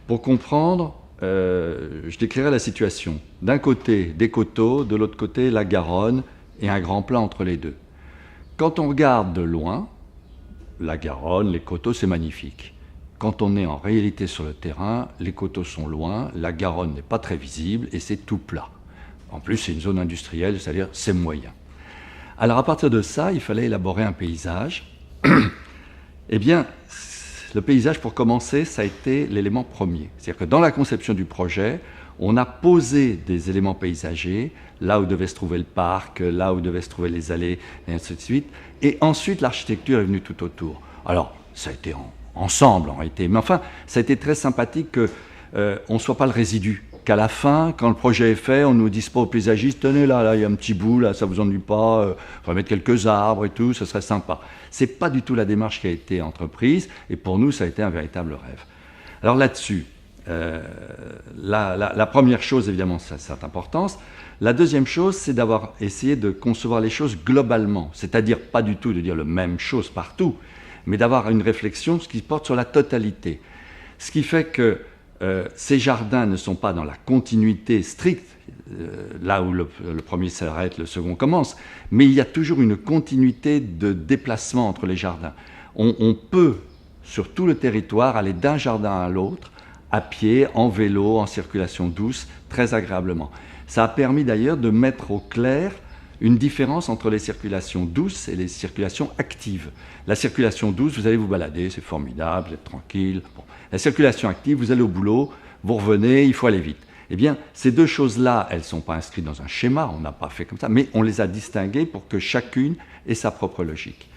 Pour comprendre, je décrirai la situation. D'un côté, des coteaux, de l'autre côté, la Garonne, et un grand plat entre les deux. Quand on regarde de loin, la Garonne, les coteaux, c'est magnifique. Quand on est en réalité sur le terrain, les coteaux sont loin, la Garonne n'est pas très visible et c'est tout plat. En plus, c'est une zone industrielle, c'est-à-dire c'est moyen. Alors à partir de ça, il fallait élaborer un paysage. Eh bien, le paysage, pour commencer, ça a été l'élément premier. C'est-à-dire que dans la conception du projet, on a posé des éléments paysagers, là où devait se trouver le parc, là où devaient se trouver les allées, et ainsi de suite. Et ensuite, l'architecture est venue tout autour. Alors, ça a été ensemble, en réalité. Mais enfin, ça a été très sympathique qu'on ne soit pas le résidu. Qu'à la fin, quand le projet est fait, on ne nous dise pas aux paysagistes, tenez là, il y a un petit bout, là, ça ne vous ennuie pas, on va mettre quelques arbres et tout, ce serait sympa. Ce n'est pas du tout la démarche qui a été entreprise, et pour nous, ça a été un véritable rêve. Alors là-dessus, la première chose, évidemment, ça a cette importance. La deuxième chose, c'est d'avoir essayé de concevoir les choses globalement, c'est-à-dire pas du tout de dire la même chose partout, mais d'avoir une réflexion qui porte sur la totalité. Ce qui fait que ces jardins ne sont pas dans la continuité stricte, là où le premier s'arrête, le second commence, mais il y a toujours une continuité de déplacement entre les jardins. On peut, sur tout le territoire, aller d'un jardin à l'autre, à pied, en vélo, en circulation douce, très agréablement. Ça a permis d'ailleurs de mettre au clair une différence entre les circulations douces et les circulations actives. La circulation douce, vous allez vous balader, c'est formidable, vous êtes tranquille. Bon. La circulation active, vous allez au boulot, vous revenez, il faut aller vite. Eh bien, ces deux choses-là, elles ne sont pas inscrites dans un schéma, on n'a pas fait comme ça, mais on les a distinguées pour que chacune ait sa propre logique.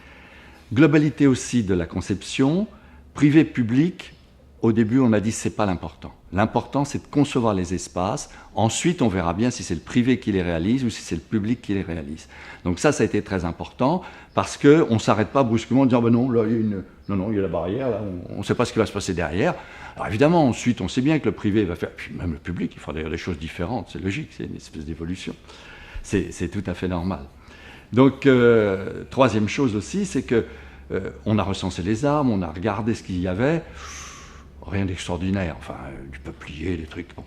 Globalité aussi de la conception, privé-public. Au début, on a dit c'est pas l'important. L'important, c'est de concevoir les espaces. Ensuite, on verra bien si c'est le privé qui les réalise ou si c'est le public qui les réalise. Donc ça a été très important parce qu'on ne s'arrête pas brusquement en disant ben non, là, il y a la barrière, là, on ne sait pas ce qui va se passer derrière. Alors évidemment, ensuite, on sait bien que le privé va faire, puis même le public, il fera d'ailleurs des choses différentes, c'est logique, c'est une espèce d'évolution. C'est tout à fait normal. Donc, troisième chose aussi, c'est qu'on a recensé les arbres, on a regardé ce qu'il y avait. Rien d'extraordinaire, enfin, du peuplier, des trucs. Bon.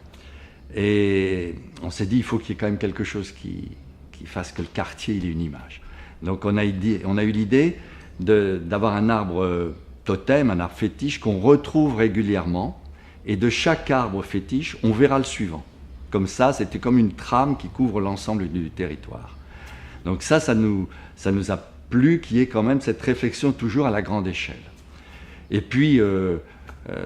Et on s'est dit, il faut qu'il y ait quand même quelque chose qui fasse que le quartier il ait une image. Donc on a eu l'idée d'avoir un arbre totem, un arbre fétiche qu'on retrouve régulièrement. Et de chaque arbre fétiche, on verra le suivant. Comme ça, c'était comme une trame qui couvre l'ensemble du territoire. Donc ça nous a plu qu'il y ait quand même cette réflexion toujours à la grande échelle. Et puis,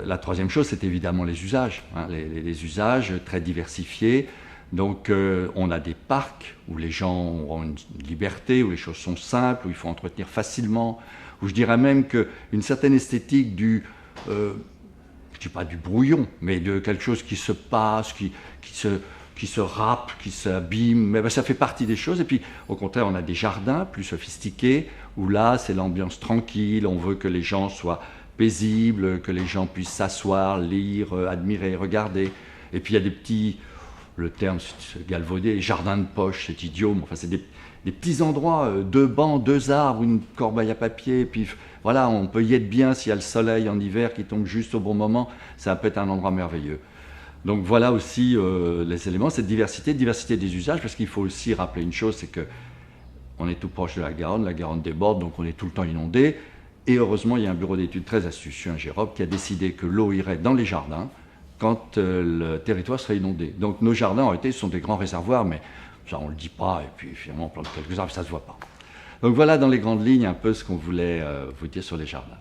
la troisième chose, c'est évidemment les usages, hein, les usages très diversifiés. Donc, on a des parcs où les gens ont une liberté, où les choses sont simples, où il faut entretenir facilement, où je dirais même qu'une certaine esthétique je ne dis pas du brouillon, mais de quelque chose qui se passe, qui se râpe, qui s'abîme, mais ben, ça fait partie des choses. Et puis, au contraire, on a des jardins plus sophistiqués, où là, c'est l'ambiance tranquille, on veut que les gens soient paisible, que les gens puissent s'asseoir, lire, admirer, regarder. Et puis il y a des petits, le terme c'est galvaudé, les jardins de poche, c'est idiome, enfin c'est des petits endroits, 2 bancs, 2 arbres, une corbeille à papier, puis voilà, on peut y être bien s'il y a le soleil en hiver qui tombe juste au bon moment, ça peut être un endroit merveilleux. Donc voilà aussi les éléments, cette diversité des usages, parce qu'il faut aussi rappeler une chose, c'est qu'on est tout proche de la Garonne déborde, donc on est tout le temps inondé. Et heureusement, il y a un bureau d'études très astucieux, un GEROP, qui a décidé que l'eau irait dans les jardins quand le territoire serait inondé. Donc nos jardins, en réalité, sont des grands réservoirs, mais ça, on ne le dit pas, et puis finalement, on plante quelques arbres, ça ne se voit pas. Donc voilà, dans les grandes lignes, un peu ce qu'on voulait vous dire sur les jardins.